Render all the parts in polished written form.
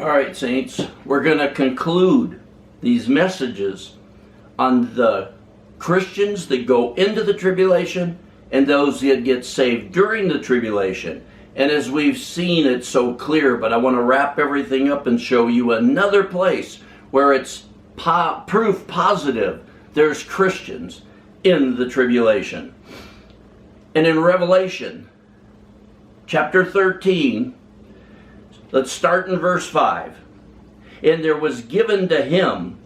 All right, saints, we're going to conclude these messages on the Christians that go into the tribulation and those that get saved during the tribulation. And as we've seen, it's so clear, but I want to wrap everything up and show you another place where it's proof positive there's Christians in the tribulation. And in Revelation chapter 13, let's start in verse 5. And there was given to him,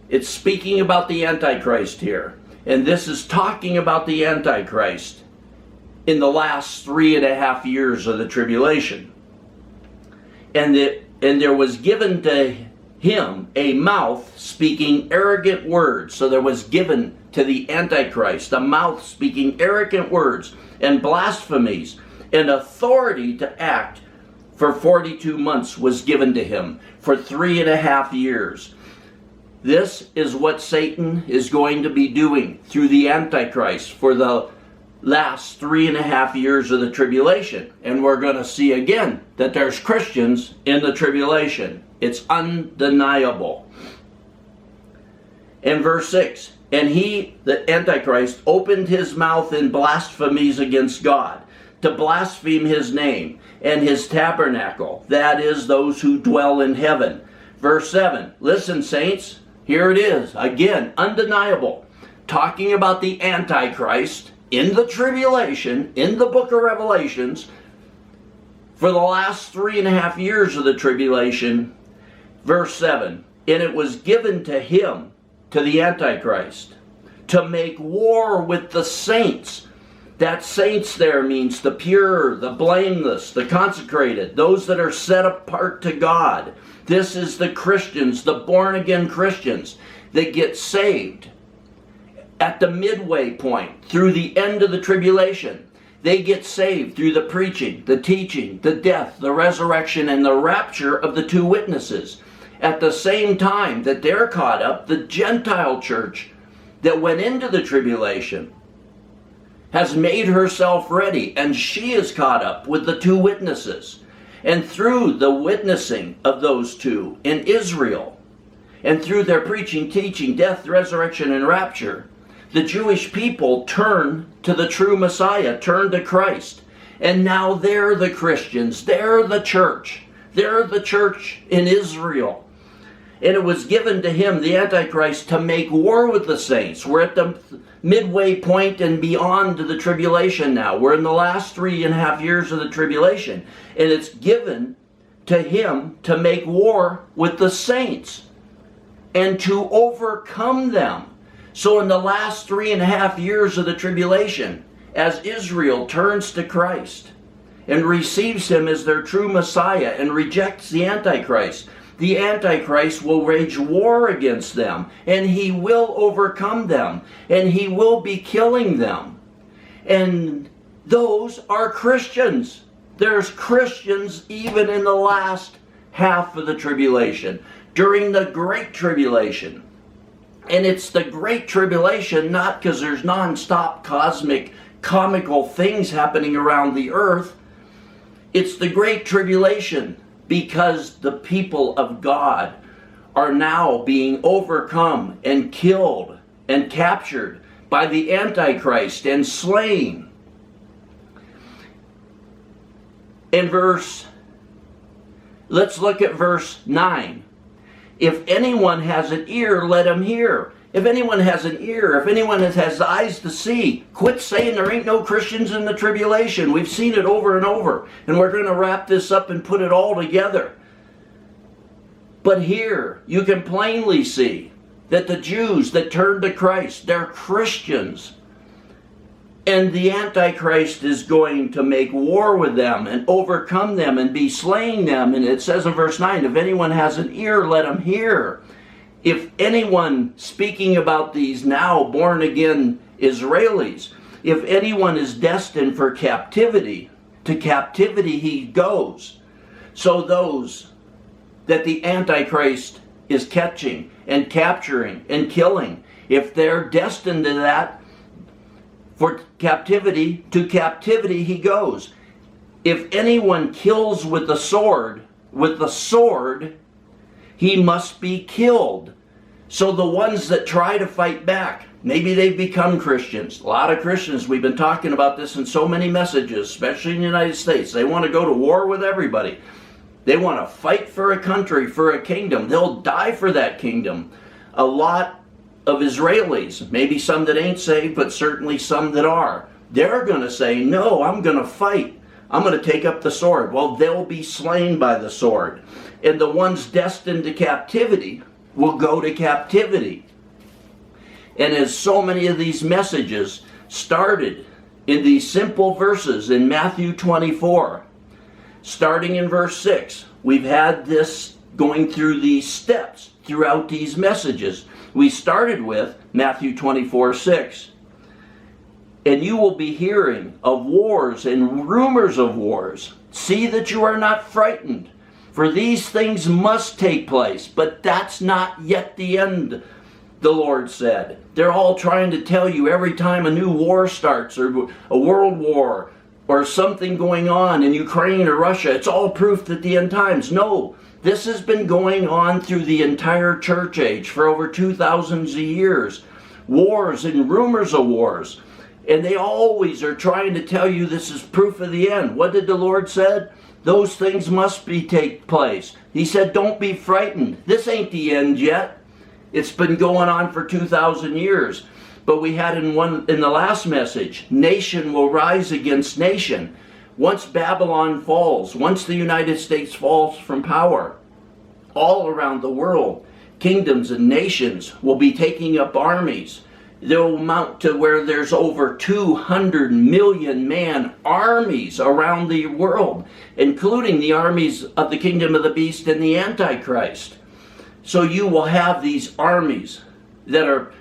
it's speaking about the Antichrist here, and this is talking about the Antichrist in the last 3.5 years of the tribulation. And there was given to him a mouth speaking arrogant words. So there was given to the Antichrist a mouth speaking arrogant words and blasphemies, and authority to act for 42 months was given to him for 3.5 years. This is what Satan is going to be doing through the Antichrist for the last 3.5 years of the tribulation. And we're going to see again that there's Christians in the tribulation. It's undeniable. In verse 6, and he, the Antichrist, opened his mouth in blasphemies against God, to blaspheme his name and his tabernacle, that is, those who dwell in heaven. Verse 7, listen, saints, here it is, again, undeniable, talking about the Antichrist in the tribulation, in the book of Revelations, for the last 3.5 years of the tribulation. Verse 7, and it was given to him, to the Antichrist, to make war with the saints. That saints there means the pure, the blameless, the consecrated, those that are set apart to God. This is the Christians, the born-again Christians that get saved at the midway point through the end of the tribulation. They get saved through the preaching, the teaching, the death, the resurrection, and the rapture of the two witnesses. At the same time that they're caught up, the Gentile church that went into the tribulation has made herself ready, and she is caught up with the two witnesses. And through the witnessing of those two in Israel, and through their preaching, teaching, death, resurrection, and rapture, the Jewish people turn to the true Messiah, turn to Christ. And now they're the Christians, they're the church in Israel. And it was given to him, the Antichrist, to make war with the saints. We're at the midway point and beyond the tribulation now. We're in the last 3.5 years of the tribulation. And it's given to him to make war with the saints and to overcome them. So in the last 3.5 years of the tribulation, as Israel turns to Christ and receives him as their true Messiah and rejects the Antichrist will wage war against them, and he will overcome them, and he will be killing them. And those are Christians. There's Christians even in the last half of the tribulation, during the Great Tribulation. And it's the Great Tribulation not because there's non-stop cosmic, comical things happening around the earth. It's the Great Tribulation because the people of God are now being overcome and killed and captured by the Antichrist and slain. Let's look at verse 9. If anyone has an ear, let him hear. If anyone has an ear, if anyone has eyes to see, quit saying there ain't no Christians in the tribulation. We've seen it over and over. And we're going to wrap this up and put it all together. But here, you can plainly see that the Jews that turned to Christ, they're Christians. And the Antichrist is going to make war with them and overcome them and be slaying them. And it says in verse 9, if anyone has an ear, let him hear. If anyone, speaking about these now born-again Israelis, if anyone is destined for captivity, to captivity he goes. So those that the Antichrist is catching and capturing and killing, if they're destined to that, for captivity, to captivity he goes. If anyone kills with the sword, with the sword, he must be killed. So the ones that try to fight back, maybe they've become Christians. A lot of Christians, we've been talking about this in so many messages, especially in the United States. They want to go to war with everybody. They want to fight for a country, for a kingdom. They'll die for that kingdom. A lot of Israelis, maybe some that ain't saved, but certainly some that are, they're going to say, no, I'm going to fight. I'm going to take up the sword. Well, they'll be slain by the sword. And the ones destined to captivity will go to captivity. And as so many of these messages started in these simple verses in Matthew 24, starting in verse 6, we've had this going through these steps throughout these messages. We started with Matthew 24:6. And you will be hearing of wars and rumors of wars. See that you are not frightened, for these things must take place, but that's not yet the end, the Lord said. They're all trying to tell you every time a new war starts, or a world war, or something going on in Ukraine or Russia, it's all proof that the end times. No, this has been going on through the entire church age for over 2,000 years. Wars and rumors of wars. And they always are trying to tell you this is proof of the end. What did the Lord said? Those things must take place. He said, don't be frightened. This ain't the end yet. It's been going on for 2,000 years. But we had in the last message, nation will rise against nation. Once Babylon falls, once the United States falls from power, all around the world, kingdoms and nations will be taking up armies. They'll amount to where there's over 200 million man armies around the world, including the armies of the kingdom of the beast and the antichrist. So you will have these armies that are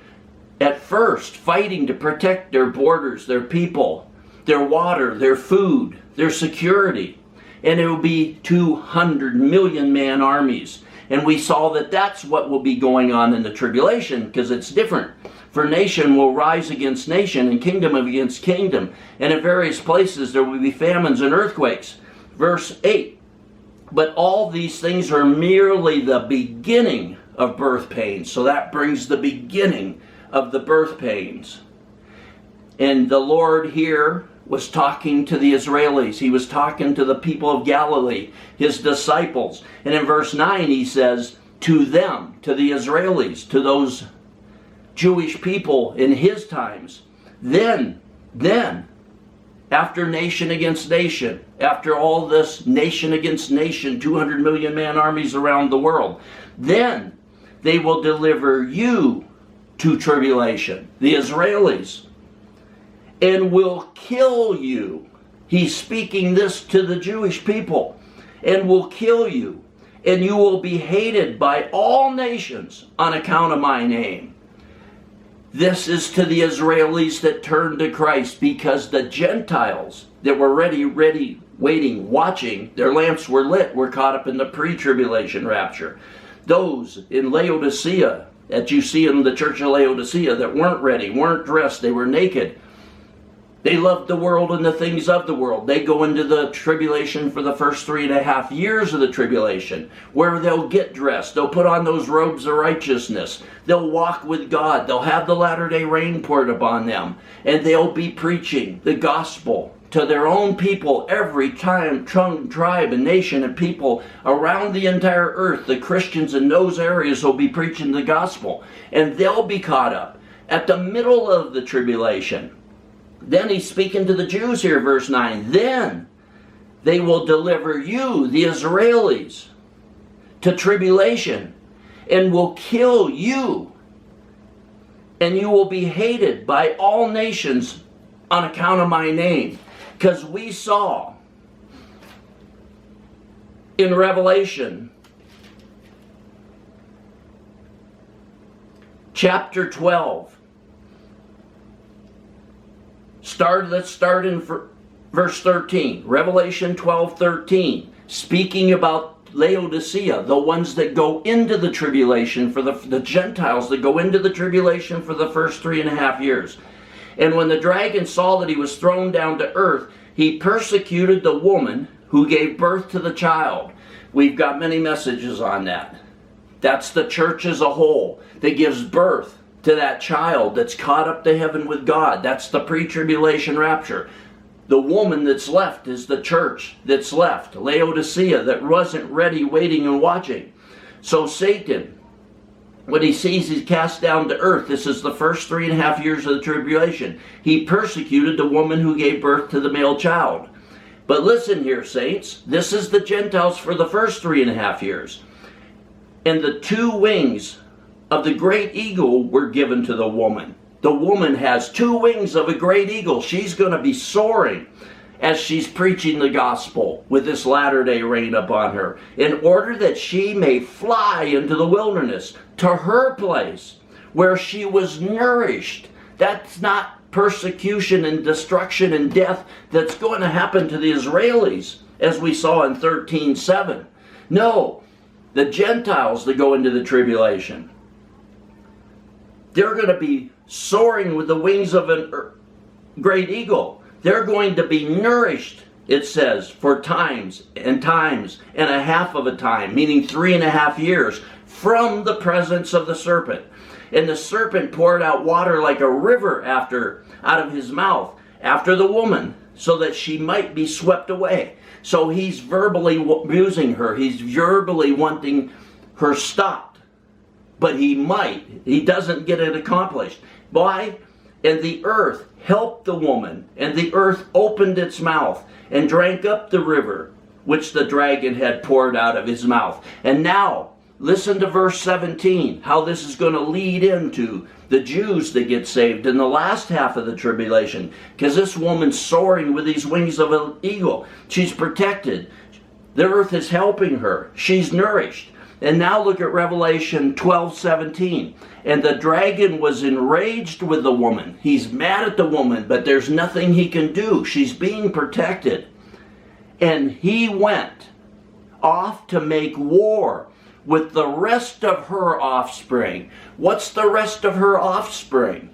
at first fighting to protect their borders, their people, their water, their food, their security. And it will be 200 million man armies. And we saw that that's what will be going on in the tribulation, because it's different. For nation will rise against nation, and kingdom against kingdom. And in various places there will be famines and earthquakes. Verse 8. But all these things are merely the beginning of birth pains. So that brings the beginning of the birth pains. And the Lord here was talking to the Israelis. He was talking to the people of Galilee, his disciples. And in verse 9 he says, to them, to the Israelis, to those Jewish people in his times, then, after nation against nation, after all this nation against nation, 200 million man armies around the world, then they will deliver you to tribulation, the Israelis, and will kill you. He's speaking this to the Jewish people, and will kill you, and you will be hated by all nations on account of my name. This is to the Israelis that turned to Christ, because the Gentiles that were ready, waiting, watching, their lamps were lit, were caught up in the pre-tribulation rapture. Those in Laodicea, that you see in the church of Laodicea, that weren't ready, weren't dressed, they were naked. They loved the world and the things of the world. They go into the tribulation for the first 3.5 years of the tribulation, where they'll get dressed. They'll put on those robes of righteousness. They'll walk with God. They'll have the latter-day rain poured upon them. And they'll be preaching the gospel to their own people, every time, tongue, tribe, and nation and people around the entire earth. The Christians in those areas will be preaching the gospel. And they'll be caught up at the middle of the tribulation. Then he's speaking to the Jews here, verse 9. Then they will deliver you, the Israelis, to tribulation, and will kill you. And you will be hated by all nations on account of my name. Because we saw in Revelation chapter 12, let's start in verse 13. Revelation 12:13. Speaking about Laodicea, the ones that go into the tribulation, for the Gentiles that go into the tribulation for the first 3.5 years. And when the dragon saw that he was thrown down to earth, he persecuted the woman who gave birth to the child. We've got many messages on that. That's the church as a whole that gives birth to that child that's caught up to heaven with God. That's the pre-tribulation rapture. The woman that's left is the church that's left, Laodicea, that wasn't ready, waiting and watching. So Satan, when he sees he's cast down to earth, this is the first 3.5 years of the tribulation, he persecuted the woman who gave birth to the male child. But listen here, saints, this is the Gentiles for the first 3.5 years. And the 2 wings of the great eagle were given to the woman. The woman has 2 wings of a great eagle. She's going to be soaring as she's preaching the gospel with this latter-day rain upon her, in order that she may fly into the wilderness to her place where she was nourished. That's not persecution and destruction and death that's going to happen to the Israelis, as we saw in 13:7. No, the Gentiles that go into the tribulation, they're going to be soaring with the wings of a great eagle. They're going to be nourished, it says, for times and a half of a time, meaning 3.5 years, from the presence of the serpent. And the serpent poured out water like a river out of his mouth after the woman, so that she might be swept away. So he's verbally abusing her. He's verbally wanting her stopped. But he doesn't get it accomplished. Why? And the earth helped the woman, and the earth opened its mouth and drank up the river which the dragon had poured out of his mouth. And now, listen to verse 17, how this is going to lead into the Jews that get saved in the last half of the tribulation. Because this woman's soaring with these wings of an eagle. She's protected. The earth is helping her. She's nourished. And now look at Revelation 12:17. And the dragon was enraged with the woman. He's mad at the woman, but there's nothing he can do. She's being protected. And he went off to make war with the rest of her offspring. What's the rest of her offspring?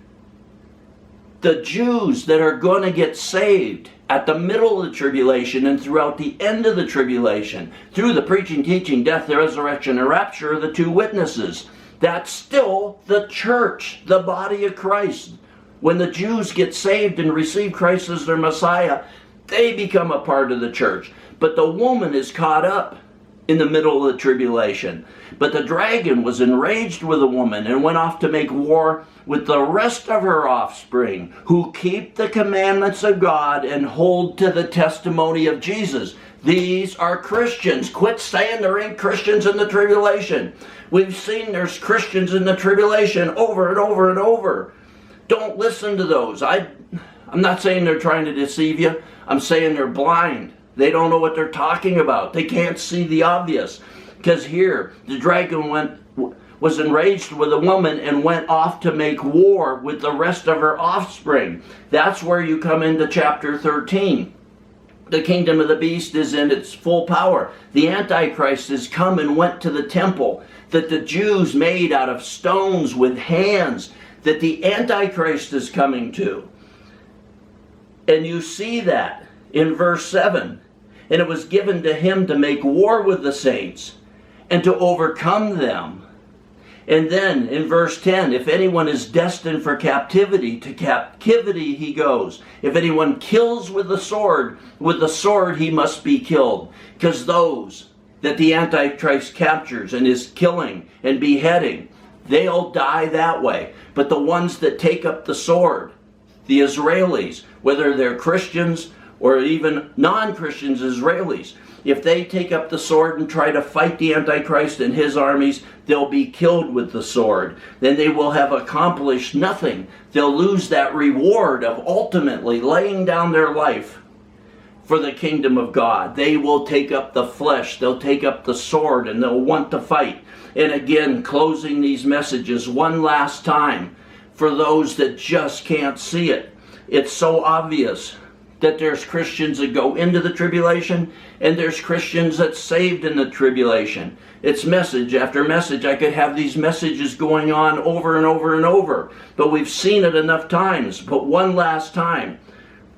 The Jews that are going to get saved at the middle of the tribulation and throughout the end of the tribulation, through the preaching, teaching, death, the resurrection, and rapture of the 2 witnesses. That's still the church, the body of Christ. When the Jews get saved and receive Christ as their Messiah, they become a part of the church. But the woman is caught up in the middle of the tribulation. But the dragon was enraged with the woman and went off to make war with the rest of her offspring, who keep the commandments of God and hold to the testimony of Jesus. These are Christians. Quit saying there ain't Christians in the tribulation. We've seen there's Christians in the tribulation over and over and over. Don't listen to those. I'm not saying they're trying to deceive you. I'm saying they're blind. They don't know what they're talking about. They can't see the obvious. Because here, the dragon was enraged with the woman and went off to make war with the rest of her offspring. That's where you come into chapter 13. The kingdom of the beast is in its full power. The antichrist has come and went to the temple that the Jews made out of stones with hands, that the antichrist is coming to. And you see that in verse 7. And it was given to him to make war with the saints and to overcome them. And then in verse 10, if anyone is destined for captivity, to captivity he goes. If anyone kills with the sword he must be killed. Because those that the Antichrist captures and is killing and beheading, they'll die that way. But the ones that take up the sword, the Israelis, whether they're Christians or even non-Christians Israelis, if they take up the sword and try to fight the Antichrist and his armies, they'll be killed with the sword. Then they will have accomplished nothing. They'll lose that reward of ultimately laying down their life for the kingdom of God. They will take up the flesh, they'll take up the sword, and they'll want to fight. And again, closing these messages one last time for those that just can't see it. It's so obvious that there's Christians that go into the tribulation and there's Christians that's saved in the tribulation. It's message after message. I could have these messages going on over and over and over, but we've seen it enough times. But one last time,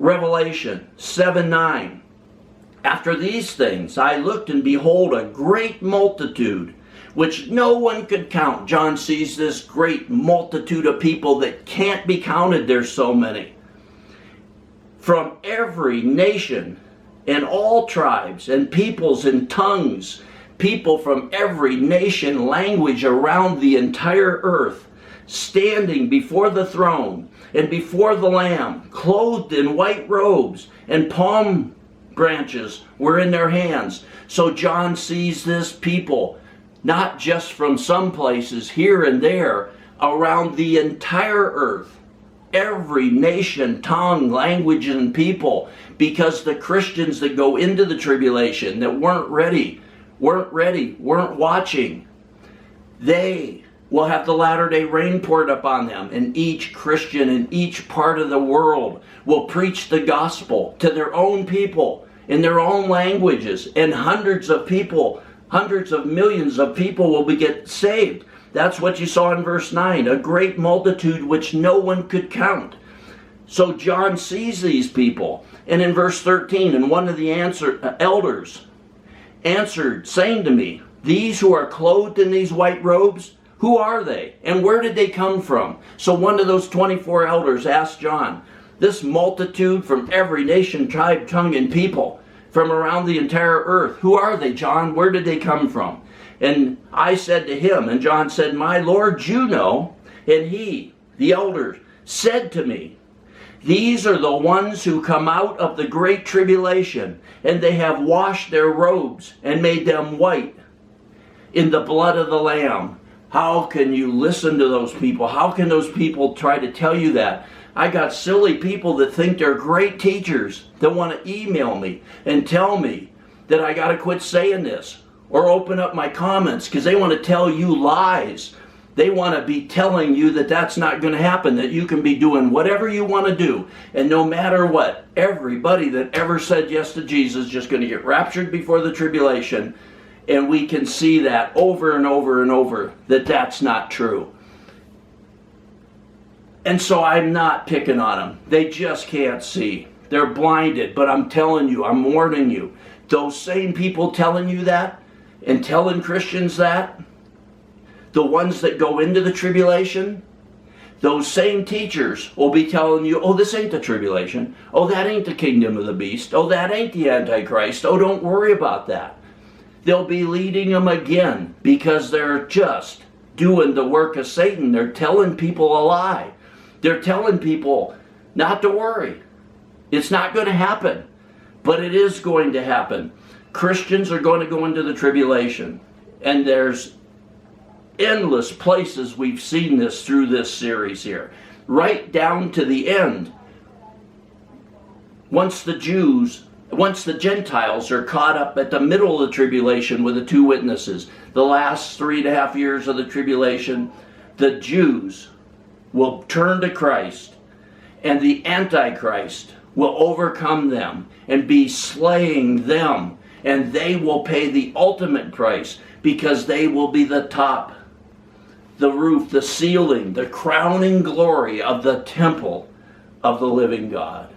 Revelation 7:9. After these things I looked, and behold, a great multitude, which no one could count. John sees this great multitude of people that can't be counted. There's so many. From every nation and all tribes and peoples and tongues, people from every nation, language around the entire earth, standing before the throne and before the Lamb, clothed in white robes, and palm branches were in their hands. So John sees this people, not just from some places here and there, around the entire earth. Every nation, tongue, language, and people, because the Christians that go into the tribulation that weren't ready, weren't watching, they will have the latter-day rain poured upon them, and each Christian in each part of the world will preach the gospel to their own people in their own languages, and hundreds of millions of people will get saved. That's what you saw in verse 9, a great multitude which no one could count. So John sees these people. And in verse 13, and one of the elders answered, saying to me, these who are clothed in these white robes, who are they? And where did they come from? So one of those 24 elders asked John, this multitude from every nation, tribe, tongue, and people, from around the entire earth, who are they, John? Where did they come from? And I said to him, and John said, my Lord, you know. And he, the elder, said to me, these are the ones who come out of the Great Tribulation, and they have washed their robes and made them white in the blood of the Lamb. How can you listen to those people? How can those people try to tell you that? I got silly people that think they're great teachers that want to email me and tell me that I got to quit saying this or open up my comments because they want to tell you lies. They want to be telling you that that's not going to happen, that you can be doing whatever you want to do. And no matter what, everybody that ever said yes to Jesus is just going to get raptured before the tribulation. And we can see that over and over and over, that that's not true. And so I'm not picking on them. They just can't see. They're blinded. But I'm telling you, I'm warning you, those same people telling you that and telling Christians that, the ones that go into the tribulation, those same teachers will be telling you, oh, this ain't the tribulation. Oh, that ain't the kingdom of the beast. Oh, that ain't the antichrist. Oh, don't worry about that. They'll be leading them again because they're just doing the work of Satan. They're telling people a lie. They're telling people not to worry. It's not going to happen, but it is going to happen. Christians are going to go into the tribulation, and there's endless places we've seen this through this series here, right down to the end. Once the Gentiles are caught up at the middle of the tribulation with the two witnesses, the last 3.5 years of the tribulation, the Jews will turn to Christ, and the antichrist will overcome them and be slaying them, and they will pay the ultimate price because they will be the top, the roof, the ceiling, the crowning glory of the temple of the living God.